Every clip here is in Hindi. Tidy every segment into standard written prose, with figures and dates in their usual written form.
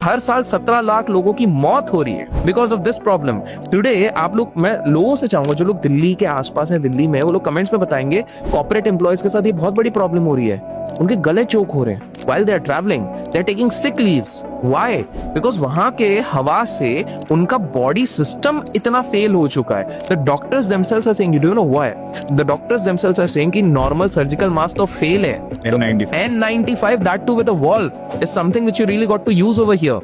हर साल 17 लाख लोगों की मौत हो रही है because of this problem. Today आप लोग, मैं लोगों से चाहूंगा जो लोग दिल्ली के आसपास हैं, दिल्ली में, वो लोग कमेंट्स में बताएंगे कॉर्पोरेट एम्प्लॉयज के साथ ये बहुत बड़ी प्रॉब्लम हो रही है। उनके गले चोक हो रहे हैं while they are traveling, they are taking sick leaves. Why? Because वहां के हवा से उनका बॉडी सिस्टम इतना फेल हो चुका है। The doctors themselves are saying, you do know why? The doctors themselves are saying कि normal surgical mask तो फेल है। N95 that too with a valve is something which you really got to use over here.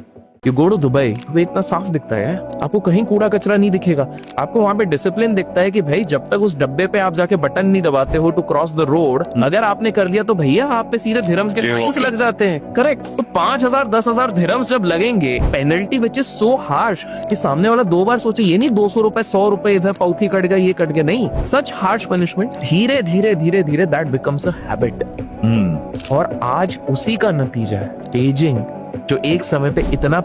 You go to Dubai, वो इतना साफ दिखता है, आपको कहीं कूड़ा कचरा नहीं दिखेगा। आपको वहां पे डिसिप्लिन दिखता है कि भाई जब तक उस डब्बे पे आप जाके बटन नहीं दबाते हो टू क्रॉस द रोड, अगर आपने कर दिया तो भैया आप पे सीधे धर्म्स के फाइन्स लग जाते हैं। करेक्ट। तो 5,000 10,000 धर्म्स जब लगेंगे, penalty which is so harsh कि सामने वाला 2 बार सोचे, ये नहीं 200 रुपए 100 रुपए इधर पौथी कट गया, ये कट गया, नहीं। सच हार्श पनिशमेंट, धीरे धीरे धीरे धीरे दैट बिकम्स अ हैबिट। और आज उसी का नतीजा है बेजिंग, जो एक समय पे इतना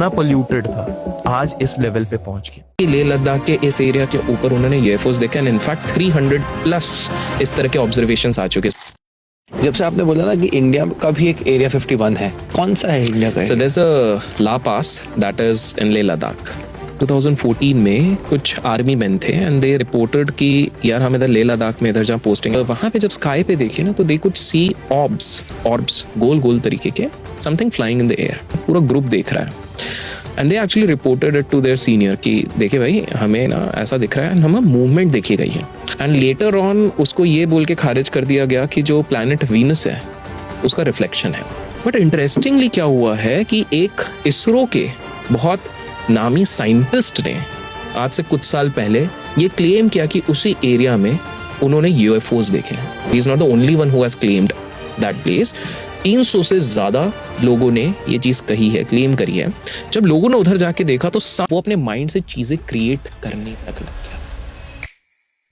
पोल्यूटेड था, आज इस लेवल पे पहुंच गया। लेह लद्दाख के इस एरिया के ऊपर उन्होंने यूएफओस देखे एंड इनफैक्ट 300 प्लस इस तरह के ऑब्जर्वेशंस आ चुके। जब से आपने बोला ना कि इंडिया का भी एक एरिया 51 है, कौन सा है इंडिया का? So there's a La Pass that is in Leh Ladakh. 2014 में कुछ आर्मी मैन थे एंड दे रिपोर्टेड कि यार हम इधर लेह लद्दाख में इधर जहाँ पोस्टिंग है, वहां पे जब स्काई पे देखे ना तो दे कुड सी ऑर्ब्स गोल गोल तरीके के, something flying in the air. पूरा ग्रुप देख रहा है and they actually reported it to their senior कि देखिए भाई हमें ना ऐसा दिख रहा है, हमें मूवमेंट देखी गई है। एंड लेटर ऑन उसको ये बोल के खारिज कर दिया गया कि जो प्लैनेट वीनस है उसका रिफ्लेक्शन है। बट इंटरेस्टिंगली क्या हुआ है कि एक इसरो के बहुत नामी साइंटिस्ट ने आज से कुछ साल पहले ये क्लेम किया कि उसी एरिया में उन्होंने यूएफओस देखे हैं। He is not the only one who has claimed that place. 300 से ज्यादा लोगों ने ये चीज कही है, क्लेम करी है। जब लोगों ने उधर जाके देखा तो वो अपने माइंड से चीजें क्रिएट करने लग गया।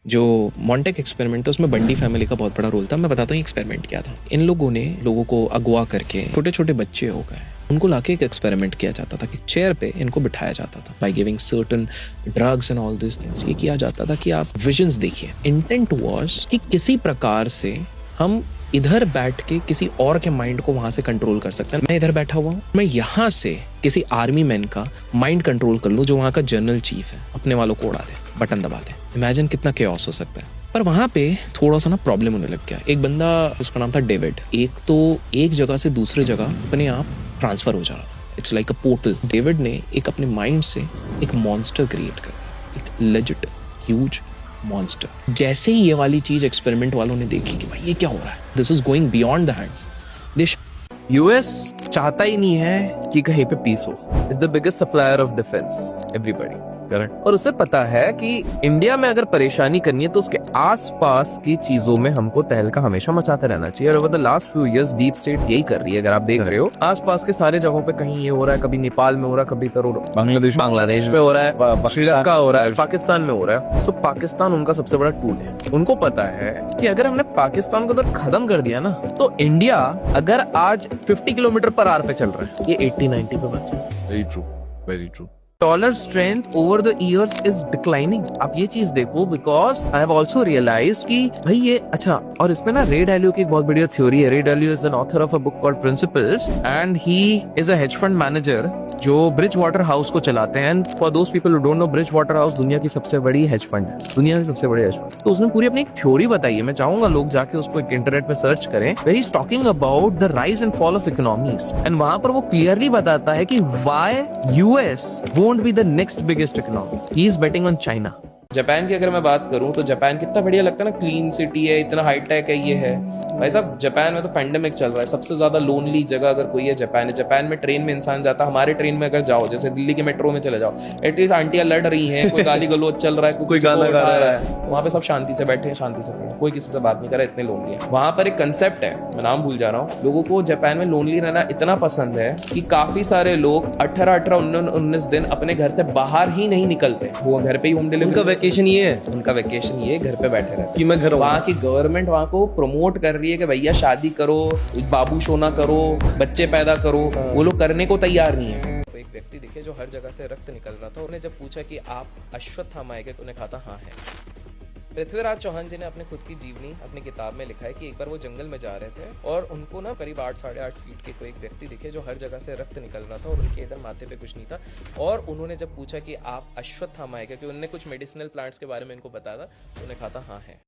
जो मॉन्टेक एक्सपेरिमेंट था उसमें बंडी फैमिली का बहुत बड़ा रोल था। मैं बताता हूँ एक्सपेरिमेंट क्या था। इन लोगों ने लोगों को अगवा करके, छोटे छोटे बच्चे हो गए, उनको लाके एक एक्सपेरिमेंट किया जाता था कि चेयर पे इनको बिठाया जाता था by giving certain drugs and all this things. ये किया जाता था कि आप विजन्स देखिए। इंटेंट वाज कि किसी प्रकार से हम इधर बैठ के किसी और के माइंड को वहां से कंट्रोल कर सकते हैं। मैं इधर बैठा हुआ हूँ, मैं यहाँ से किसी आर्मी मैन का माइंड कंट्रोल कर लूँ जो वहाँ का जनरल चीफ है, अपने वालों को उड़ा दे, बटन दबा दे। इमेजिन कितना केओस हो सकता है। पर वहां पे थोड़ा सा ना प्रॉब्लम होने लग गया। एक बंदा, उसका नाम था डेविड, एक तो एक जगह से दूसरे जगह अपने आप ट्रांसफर हो जा रहा था। It's like a portal. David ने एक अपने माइंड से एक मॉन्स्टर क्रिएट कर, एक लेजिट ह्यूज मॉन्स्टर। जैसे ही ये वाली चीज एक्सपेरिमेंट वालों ने देखी कि भाई ये क्या हो रहा है, this is going beyond the hands. US चाहता ही नहीं है कि कहीं पे पीस हो। Is the biggest supplier of defence, everybody. Correct. और उसे पता है कि इंडिया में अगर परेशानी करनी है तो उसके आसपास की चीजों में हमको तहलका हमेशा मचाते रहना चाहिए। और over the last few years deep states यही कर रही है। अगर आप देख रहे हो आसपास के सारे जगहों पे कहीं ये हो रहा है, कभी नेपाल में हो रहा है, कभी बांग्लादेश में हो रहा है, श्रीलंका हो रहा है, पाकिस्तान में हो रहा है। सो पाकिस्तान उनका सबसे बड़ा टूल है। उनको पता है कि अगर हमने पाकिस्तान को उधर खत्म कर दिया ना तो इंडिया अगर आज 50 किलोमीटर पर आवर पे चल रहा है, ये 80-90 पे बच जाए। Very true, very true. Dollar strength over the years is declining. आप ये चीज देखो, because I have also realised कि भाई ये अच्छा। और इसमें ना रे डालियो की एक बहुत बढ़िया थ्योरी है। Ray Dalio is an author of a book called Principles and he is a hedge fund manager जो ब्रिज वाटर हाउस को चलाते हैं। And for those people who don't know, Bridgewater House दुनिया की सबसे बड़ी हेज फंड है, दुनिया की सबसे बड़ी हेज फंड। तो उसने पूरी अपनी एक थ्योरी बताई है। मैं चाहूंगा लोग जाके उसको एक इंटरनेट पे सर्च करें। Where he is talking about the rise and fall of economies and वहां पर वो क्लियरली बताता है कि why US won't be the next biggest economy. He is betting on China. Japan की अगर मैं बात करूं तो जापान कितना बढ़िया लगता है ना, क्लीन सिटी है, इतना हाईटेक है। ये है भाई साहब, जापान में तो पेंडेमिक चल रहा है। सबसे ज्यादा लोनली जगह अगर कोई है जापान है। जापान में ट्रेन में इंसान जाता, हमारे ट्रेन में अगर जाओ, जैसे दिल्ली के मेट्रो में चले जाओ, एटलीस्ट आंटियां लड़ रही हैं, कोई गाली गलौज चल रहा है, कोई गाना गा रहा है, वहां पे सब शांति से बैठे हैं, शांति से बैठे, कोई किसी से बात नहीं कर रहा, इतने लोनली है। वहां पर एक कंसेप्ट है, मैं नाम भूल जा रहा हूँ। लोगों को जापान में लोनली रहना इतना पसंद है कि काफी सारे लोग 18-19 दिन अपने घर से बाहर ही नहीं निकलते। वो घर पे ही होम डिलीवरी। उनका वैकेशन ये है, उनका वैकेशन ये घर पे बैठे रहते कि मैं घर। वहाँ की गवर्नमेंट वहाँ को प्रमोट कर रही है कि भैया शादी करो, बाबू सोना करो, बच्चे पैदा करो। वो लोग करने को तैयार नहीं है। तो एक व्यक्ति दिखे जो हर जगह से रक्त निकल रहा था। उन्हें जब पूछा कि आप अश्वत्थामा है क्या, उन्हें कहा था हाँ है। पृथ्वीराज चौहान जी ने अपने खुद की जीवनी अपनी किताब में लिखा है कि एक बार वो जंगल में जा रहे थे और उनको ना करीब 8-8.5 फीट के कोई एक व्यक्ति दिखे जो हर जगह से रक्त निकल रहा था और उनके इधर माथे पे कुछ नहीं था। और उन्होंने जब पूछा कि आप अश्वत्थामा है, क्योंकि उन्होंने कुछ मेडिसिनल प्लांट्स के बारे में इनको बताया था, तो उन्होंने कहा था हाँ है।